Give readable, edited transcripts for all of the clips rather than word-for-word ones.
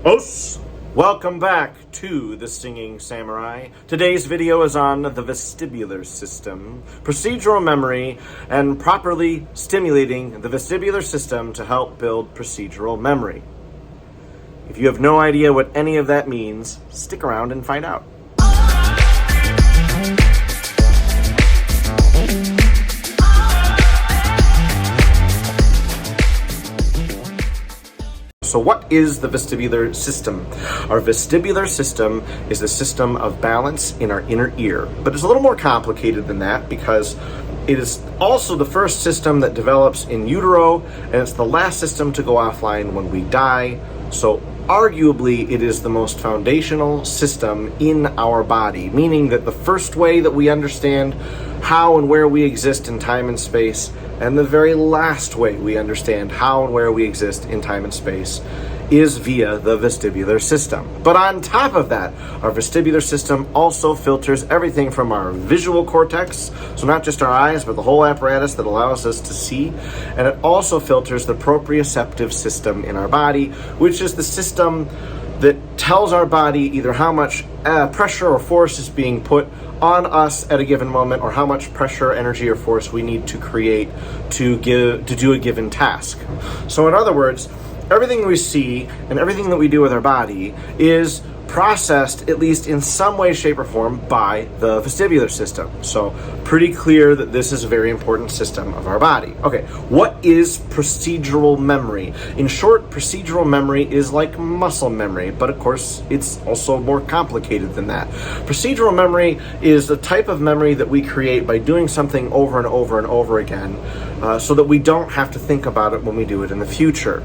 Os! Welcome back to The Singing Samurai. Today's video is on the vestibular system, procedural memory, and properly stimulating the vestibular system to help build procedural memory. If you have no idea what any of that means, stick around and find out. So what is the vestibular system? Our vestibular system is a system of balance in our inner ear, but it's a little more complicated than that because it is also the first system that develops in utero, and it's the last system to go offline when we die. So arguably it is the most foundational system in our body, meaning that the first way that we understand how and where we exist in time and space, and the very last way we understand how and where we exist in time and space, is via the vestibular system. But on top of that, our vestibular system also filters everything from our visual cortex, so not just our eyes, but the whole apparatus that allows us to see, and it also filters the proprioceptive system in our body, which is the system that tells our body either how much pressure or force is being put on us at a given moment, or how much pressure, energy, or force we need to create to do a given task. So in other words, everything we see and everything that we do with our body is processed, at least in some way, shape, or form, by the vestibular system. So pretty clear that this is a very important system of our body. Okay, what is procedural memory? In short, procedural memory is like muscle memory, but of course it's also more complicated than that. Procedural memory is the type of memory that we create by doing something over and over and over again, so that we don't have to think about it when we do it in the future.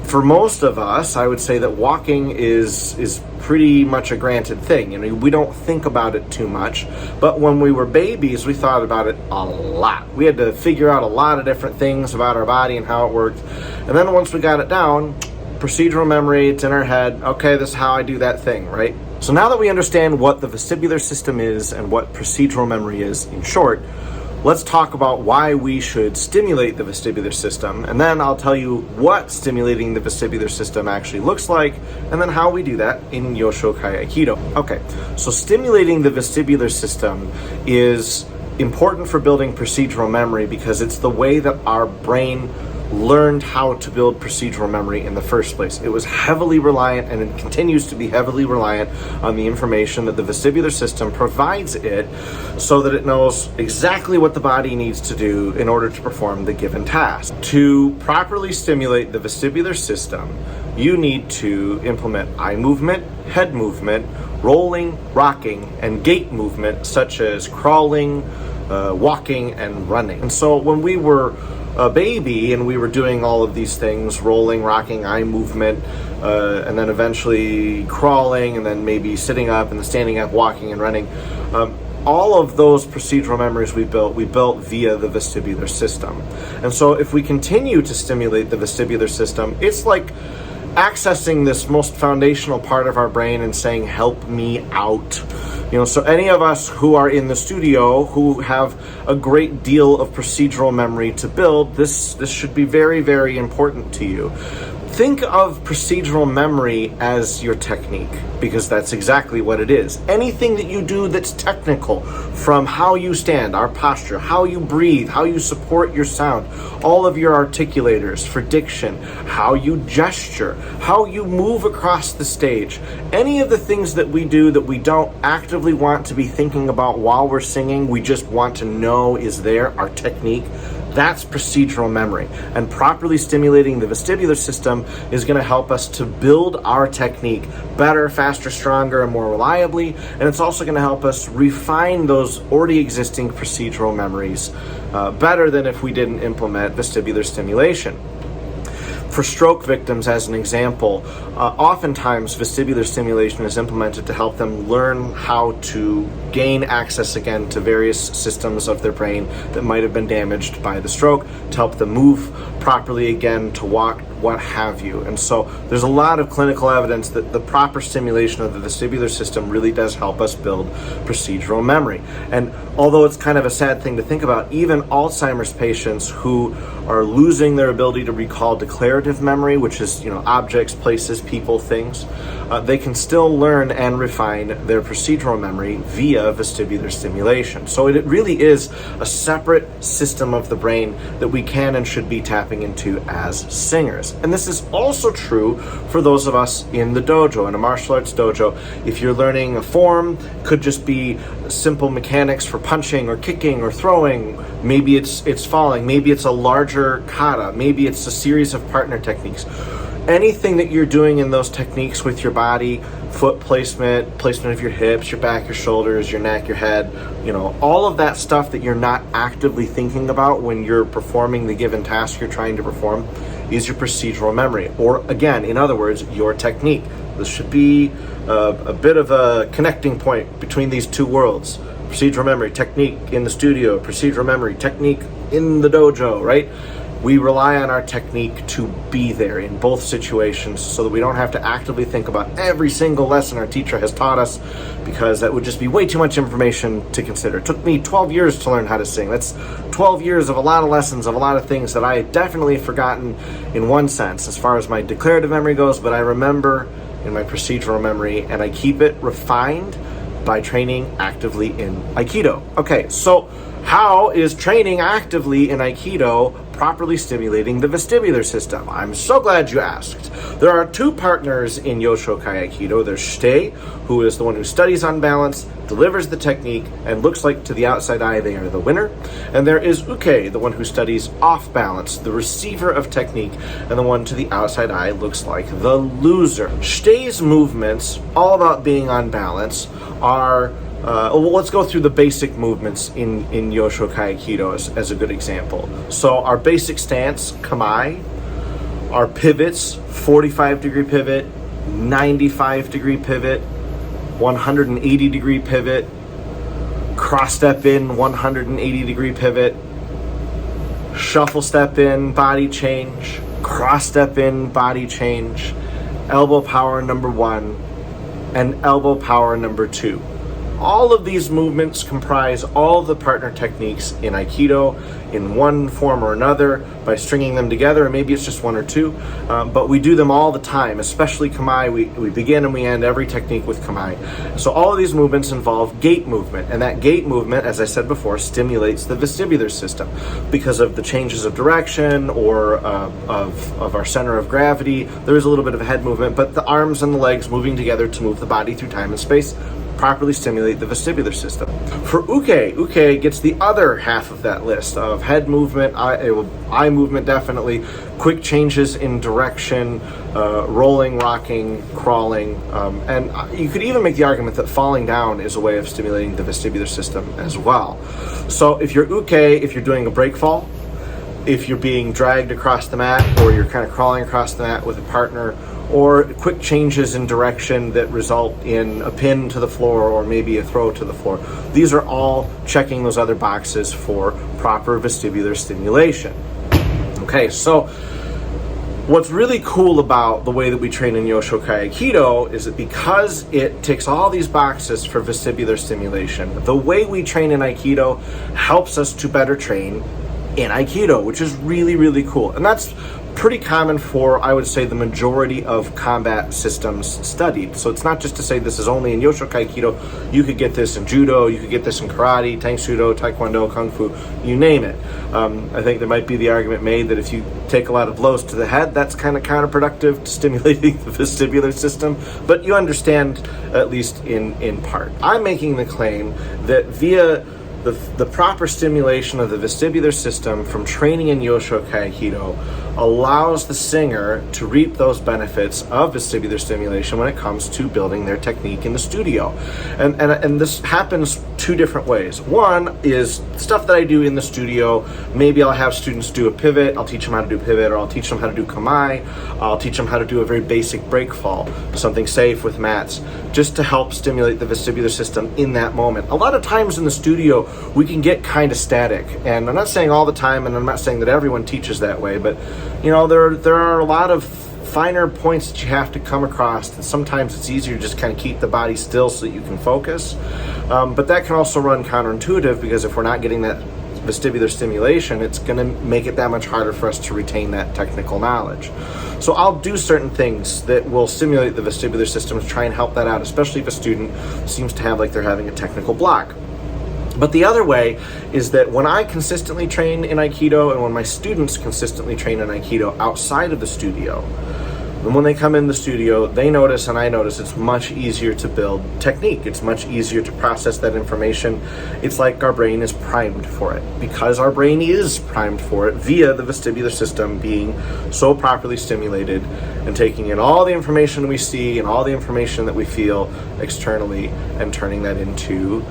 For most of us, I would say that walking is pretty much a granted thing. You know, we don't think about it too much, but when we were babies, we thought about it a lot. We had to figure out a lot of different things about our body and how it worked. And then once we got it down, procedural memory, it's in our head. Okay, this is how I do that thing, right? So now that we understand what the vestibular system is and what procedural memory is, in short, let's talk about why we should stimulate the vestibular system, and then I'll tell you what stimulating the vestibular system actually looks like, and then how we do that in Yoshokai Aikido. Okay, so stimulating the vestibular system is important for building procedural memory because it's the way that our brain learned how to build procedural memory in the first place. It was heavily reliant, and it continues to be heavily reliant, on the information that the vestibular system provides it so that it knows exactly what the body needs to do in order to perform the given task. To properly stimulate the vestibular system, you need to implement eye movement, head movement, rolling, rocking, and gait movement, such as crawling, walking, and running. And so when we were a baby and we were doing all of these things, rolling, rocking, eye movement, and then eventually crawling, and then maybe sitting up and then standing up, walking and running, all of those procedural memories we built via the vestibular system. And so if we continue to stimulate the vestibular system, it's like accessing this most foundational part of our brain and saying, help me out. You know, so any of us who are in the studio who have a great deal of procedural memory to build, this should be very, very important to you. Think of procedural memory as your technique, because that's exactly what it is. Anything that you do that's technical, from how you stand, our posture, how you breathe, how you support your sound, all of your articulators for diction, how you gesture, how you move across the stage, any of the things that we do that we don't actively want to be thinking about while we're singing, we just want to know is there, our technique. That's procedural memory, and properly stimulating the vestibular system is going to help us to build our technique better, faster, stronger, and more reliably, and it's also going to help us refine those already existing procedural memories better than if we didn't implement vestibular stimulation. For stroke victims, as an example, oftentimes vestibular stimulation is implemented to help them learn how to gain access again to various systems of their brain that might have been damaged by the stroke, to help them move properly again, to walk what have you. And so there's a lot of clinical evidence that the proper stimulation of the vestibular system really does help us build procedural memory. And although it's kind of a sad thing to think about, even Alzheimer's patients who are losing their ability to recall declarative memory, which is, objects, places, people, things, they can still learn and refine their procedural memory via vestibular stimulation. So it really is a separate system of the brain that we can and should be tapping into as singers. And this is also true for those of us in the dojo, in a martial arts dojo. If you're learning a form, could just be simple mechanics for punching or kicking or throwing. Maybe it's falling. Maybe it's a larger kata. Maybe it's a series of partner techniques. Anything that you're doing in those techniques with your body, foot placement of your hips, your back, your shoulders, your neck, your head, all of that stuff that you're not actively thinking about when you're performing the given task you're trying to perform is your procedural memory. Or again, in other words, your technique. This should be a bit of a connecting point between these two worlds. Procedural memory, technique in the studio, procedural memory, technique in the dojo, right? We rely on our technique to be there in both situations so that we don't have to actively think about every single lesson our teacher has taught us, because that would just be way too much information to consider. It took me 12 years to learn how to sing. That's 12 years of a lot of lessons, of a lot of things that I definitely have forgotten in one sense as far as my declarative memory goes, but I remember in my procedural memory, and I keep it refined by training actively in Aikido. Okay, so how is training actively in Aikido properly stimulating the vestibular system? I'm so glad you asked. There are two partners in Yoshokai Aikido. There's Shitei, who is the one who studies on balance, delivers the technique, and looks like to the outside eye they are the winner. And there is Uke, the one who studies off balance, the receiver of technique, and the one to the outside eye looks like the loser. Shitei's movements, all about being on balance, are let's go through the basic movements in Yoshokai Aikido as a good example. So our basic stance, kamae, our pivots, 45-degree pivot, 95-degree pivot, 180-degree pivot, cross step in, 180-degree pivot, shuffle step in, body change, cross step in, body change, elbow power number 1, and elbow power number 2. All of these movements comprise all of the partner techniques in Aikido in one form or another by stringing them together, and maybe it's just one or two, but we do them all the time, especially kamae. We begin and we end every technique with kamae. So all of these movements involve gate movement, and that gate movement, as I said before, stimulates the vestibular system because of the changes of direction or of our center of gravity. There is a little bit of a head movement, but the arms and the legs moving together to move the body through time and space properly stimulate the vestibular system. For Uke gets the other half of that list of head movement, eye movement definitely, quick changes in direction, rolling, rocking, crawling, and you could even make the argument that falling down is a way of stimulating the vestibular system as well. So if you're Uke, if you're doing a break fall, if you're being dragged across the mat, or you're kind of crawling across the mat with a partner, or quick changes in direction that result in a pin to the floor or maybe a throw to the floor. These are all checking those other boxes for proper vestibular stimulation. Okay, so what's really cool about the way that we train in Yoshokai Aikido is that because it ticks all these boxes for vestibular stimulation, the way we train in Aikido helps us to better train in Aikido, which is really, really cool. And that's pretty common for, I would say, the majority of combat systems studied. So it's not just to say this is only in Yoshokai Aikido. You could get this in Judo, you could get this in Karate, Tang Sudo, Taekwondo, Kung Fu, you name it. I think there might be the argument made that if you take a lot of blows to the head, that's kind of counterproductive to stimulating the vestibular system. But you understand, at least in part. I'm making the claim that via the proper stimulation of the vestibular system from training in Yoshokai Aikido allows the singer to reap those benefits of vestibular stimulation when it comes to building their technique in the studio. And this happens two different ways. One is stuff that I do in the studio. Maybe I'll have students do a pivot, I'll teach them how to do pivot, or I'll teach them how to do kamae, I'll teach them how to do a very basic break fall, something safe with mats, just to help stimulate the vestibular system in that moment. A lot of times in the studio, we can get kind of static, and I'm not saying all the time, and I'm not saying that everyone teaches that way, but there are a lot of finer points that you have to come across, and sometimes it's easier to just kind of keep the body still so that you can focus. But that can also run counterintuitive, because if we're not getting that vestibular stimulation, it's going to make it that much harder for us to retain that technical knowledge. So I'll do certain things that will stimulate the vestibular system to try and help that out, especially if a student seems to have like they're having a technical block. But the other way is that when I consistently train in Aikido, and when my students consistently train in Aikido outside of the studio, and when they come in the studio, they notice, and I notice, it's much easier to build technique. It's much easier to process that information. It's like our brain is primed for it, because our brain is primed for it via the vestibular system being so properly stimulated and taking in all the information we see and all the information that we feel externally and turning that into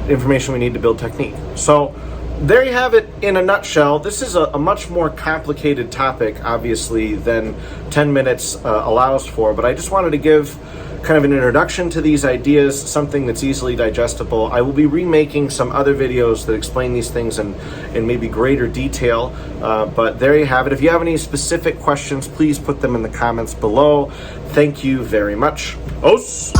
information we need to build technique. So there you have it in a nutshell. This is a much more complicated topic, obviously, than 10 minutes allows for, but I just wanted to give kind of an introduction to these ideas, something that's easily digestible. I will be remaking some other videos that explain these things in maybe greater detail, but there you have it. If you have any specific questions, please put them in the comments below. Thank you very much. Os!